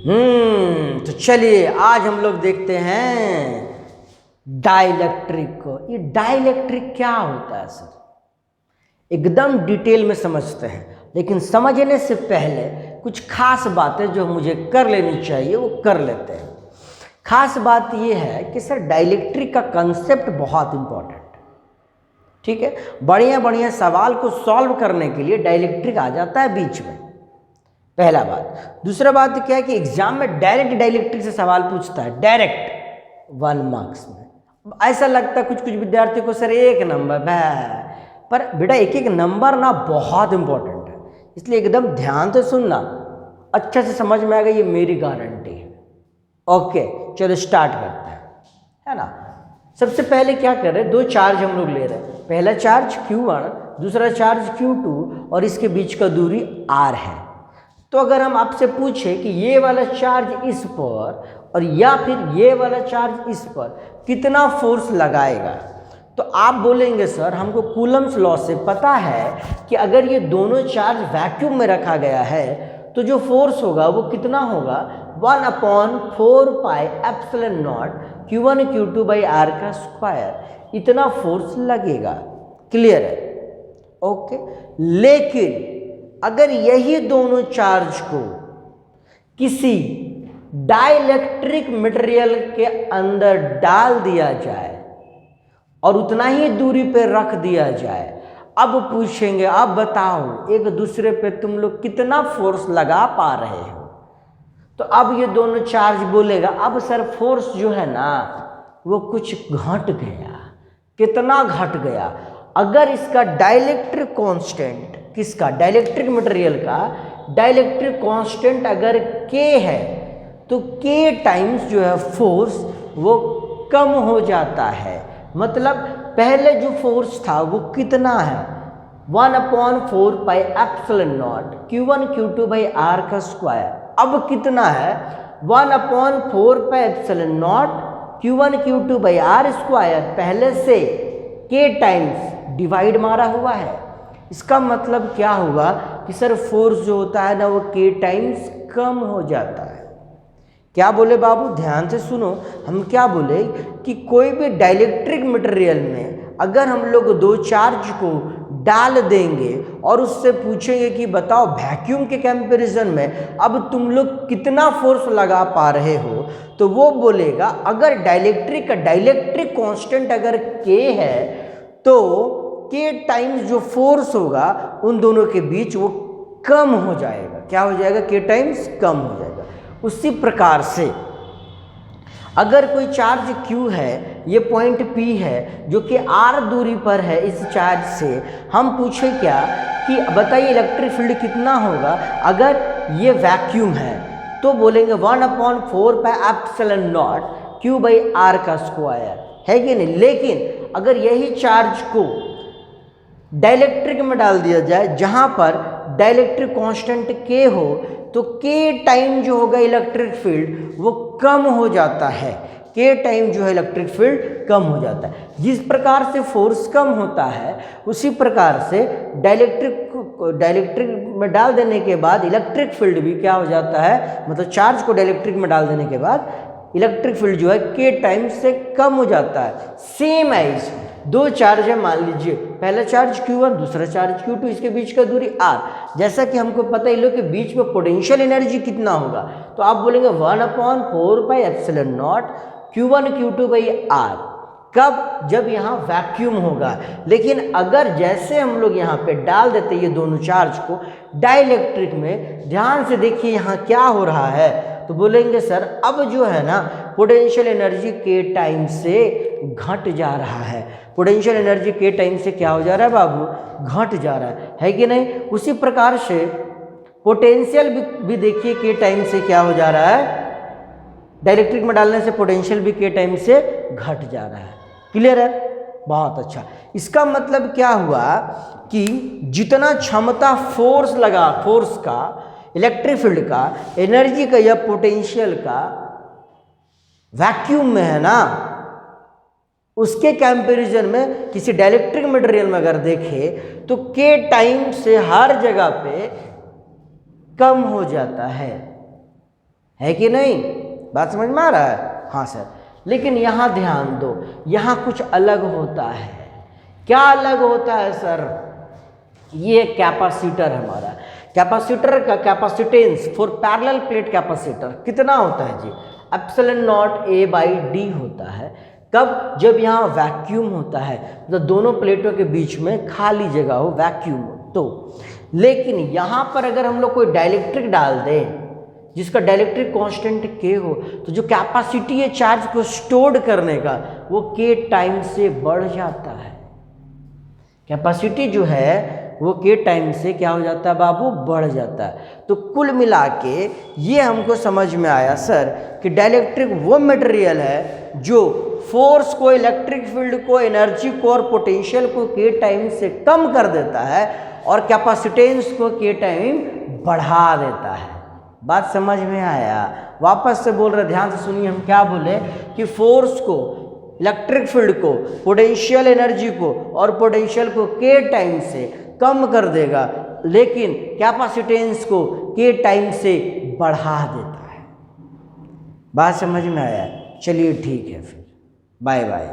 तो चलिए आज हम लोग देखते हैं डाइलेक्ट्रिक को। ये डाइलेक्ट्रिक क्या होता है सर, एकदम डिटेल में समझते हैं, लेकिन समझने से पहले कुछ खास बातें जो मुझे कर लेनी चाहिए वो कर लेते हैं। खास बात ये है कि सर डाइलेक्ट्रिक का कंसेप्ट बहुत इंपॉर्टेंट है, ठीक है। बढ़िया बढ़िया सवाल को सॉल्व करने के लिए डाइलेक्ट्रिक आ जाता है बीच में, पहला बात। दूसरा बात क्या है कि एग्जाम में डायरेक्ट डाइलेक्ट्रिक से सवाल पूछता है, डायरेक्ट 1 मार्क्स में। ऐसा लगता है कुछ कुछ विद्यार्थी को सर 1 नंबर पर बेटा एक एक नंबर ना बहुत इंपॉर्टेंट है, इसलिए एकदम ध्यान से सुनना, अच्छा से समझ में आएगा, ये मेरी गारंटी है। ओके चलो स्टार्ट करते हैं, है ना। सबसे पहले क्या कर रहे हैं, 2 चार्ज हम लोग ले रहे हैं। पहला चार्ज Q1, दूसरा चार्ज Q2 और इसके बीच का दूरी R है। तो अगर हम आपसे पूछे कि ये वाला चार्ज इस पर और या फिर ये वाला चार्ज इस पर कितना फोर्स लगाएगा, तो आप बोलेंगे सर हमको कूलम्स लॉ से पता है कि अगर ये दोनों चार्ज वैक्यूम में रखा गया है तो जो फोर्स होगा वो कितना होगा, 1/4 pi epsilon not Q1 Q2 by R का स्क्वायर, इतना फोर्स लगेगा। क्लियर है? ओके। लेकिन अगर यही दोनों चार्ज को किसी डाइलेक्ट्रिक मटेरियल के अंदर डाल दिया जाए और उतना ही दूरी पे रख दिया जाए, अब पूछेंगे अब बताओ एक दूसरे पे तुम लोग कितना फोर्स लगा पा रहे हो। तो अब ये दोनों चार्ज बोलेगा अब सर फोर्स जो है ना वो कुछ घट गया। कितना घट गया? अगर इसका डाइलेक्ट्रिक कांस्टेंट, किसका, डाइलेक्ट्रिक मटेरियल का डाइलेक्ट्रिक कांस्टेंट अगर K है तो K टाइम्स जो है फोर्स वो कम हो जाता है। मतलब पहले जो फोर्स था वो कितना है, 1/4 pi epsilon not Q1 Q2 by R का स्क्वायर। अब कितना है, 1/4 pi epsilon not Q1 Q2 by R square, पहले से K टाइम्स डिवाइड मारा हुआ है। इसका मतलब क्या हुआ कि सर फोर्स जो होता है ना वो K टाइम्स कम हो जाता है। क्या बोले बाबू, ध्यान से सुनो, हम क्या बोले कि कोई भी डाइलेक्ट्रिक मटेरियल में अगर हम लोग 2 चार्ज को डाल देंगे और उससे पूछेंगे कि बताओ वैक्यूम के कंपैरिजन में अब तुम लोग कितना फोर्स लगा पा रहे हो, तो वो बोलेगा अगर डाइलेक्ट्रिक का डाइलेक्ट्रिक कांस्टेंट अगर K है तो K टाइम्स जो फोर्स होगा उन दोनों के बीच वो कम हो जाएगा। क्या हो जाएगा, K टाइम्स कम हो जाएगा। उसी प्रकार से अगर कोई चार्ज Q है, ये पॉइंट P है जो कि R दूरी पर है, इस चार्ज से हम पूछे क्या कि बताइए इलेक्ट्रिक फील्ड कितना होगा अगर ये वैक्यूम है, तो बोलेंगे 1/4 pi epsilon not Q by R का स्क्वायर, है कि नहीं। लेकिन अगर यही चार्ज को डाइलेक्ट्रिक में डाल दिया जाए जहां पर डाइलेक्ट्रिक कांस्टेंट K हो तो K टाइम जो होगा इलेक्ट्रिक फील्ड वो कम हो जाता है। K टाइम जो है इलेक्ट्रिक फील्ड कम हो जाता है। जिस प्रकार से फोर्स कम होता है उसी प्रकार से डाइलेक्ट्रिक में डाल देने के बाद इलेक्ट्रिक फील्ड भी क्या हो जाता है, मतलब चार्ज को डाइलेक्ट्रिक में डाल देने के बाद इलेक्ट्रिक फील्ड जो है K टाइम से कम हो जाता है। सेम एज 2 चार्ज है, मान लीजिए पहला चार्ज Q1 दूसरा चार्ज Q2, इसके बीच का दूरी R। जैसा कि हमको पता ही लो कि बीच में पोटेंशियल एनर्जी कितना होगा, तो आप बोलेंगे 1/4 pi epsilon not Q1 Q2 by R। कब, जब यहाँ वैक्यूम होगा। लेकिन अगर जैसे हम लोग यहाँ पे डाल देते ये दोनों चार्ज को डाइलेक्ट्रिक में, ध्यान से देखिए यहाँ क्या हो रहा है, तो बोलेंगे सर अब जो है ना पोटेंशियल एनर्जी K टाइम से घट जा रहा है। पोटेंशियल एनर्जी K टाइम से क्या हो जा रहा है बाबू, घट जा रहा है कि नहीं। उसी प्रकार से पोटेंशियल भी देखिए K टाइम से क्या हो जा रहा है, डाइलेक्ट्रिक में डालने से पोटेंशियल भी K टाइम से घट जा रहा है। क्लियर है? बहुत अच्छा। इसका मतलब क्या हुआ कि जितना क्षमता फोर्स लगा, फोर्स का, इलेक्ट्रिक फील्ड का, एनर्जी का या पोटेंशियल का वैक्यूम में है ना, उसके कंपैरिजन में किसी डाइलेक्ट्रिक मटेरियल में अगर देखें तो K टाइम से हर जगह पे कम हो जाता है। है कि नहीं? बात समझ में आ रहा है? हाँ सर। लेकिन यहाँ ध्यान दो, यहाँ कुछ अलग होता है। क्या अलग होता है सर? ये कैपेसिटर हमारा, कैपेसिटर का capacitance for parallel plate capacitor कितना होता है जी? Epsilon naught A by D होता है। कब? जब यहाँ वैक्यूम होता है, मतलब दोनों प्लेटों के बीच में खाली जगह हो, वैक्यूम हो तो। लेकिन यहाँ पर अगर हम लोग कोई डाइलेक्ट्रिक डाल दें जिसका डाइलेक्ट्रिक कांस्टेंट के हो, तो जो कैपेसिटी है चार्ज को स्टोर करने का वो के टाइम से बढ़ जाता है। कैपेसिटी जो है वो के टाइम से क्या हो जाता है बाबू? बढ़ जाता है। तो कुल मिला के ये हमको समझ में आया सर कि डाइलेक्ट्रिक वो मटेरियल है जो फोर्स को, इलेक्ट्रिक फील्ड को, एनर्जी को और पोटेंशियल को के टाइम से कम कर देता है और कैपेसिटेंस को के टाइम बढ़ा देता है। बात समझ में आया? वापस से बोल रहे, ध्यान से सुनिए, हम क्या बोले कि फोर्स को, इलेक्ट्रिक फील्ड को, पोटेंशियल एनर्जी को और पोटेंशियल को के टाइम से कम कर देगा, लेकिन कैपेसिटेंस को के टाइम से बढ़ा देता है। बात समझ में आया? चलिए ठीक है, फिर बाय बाय।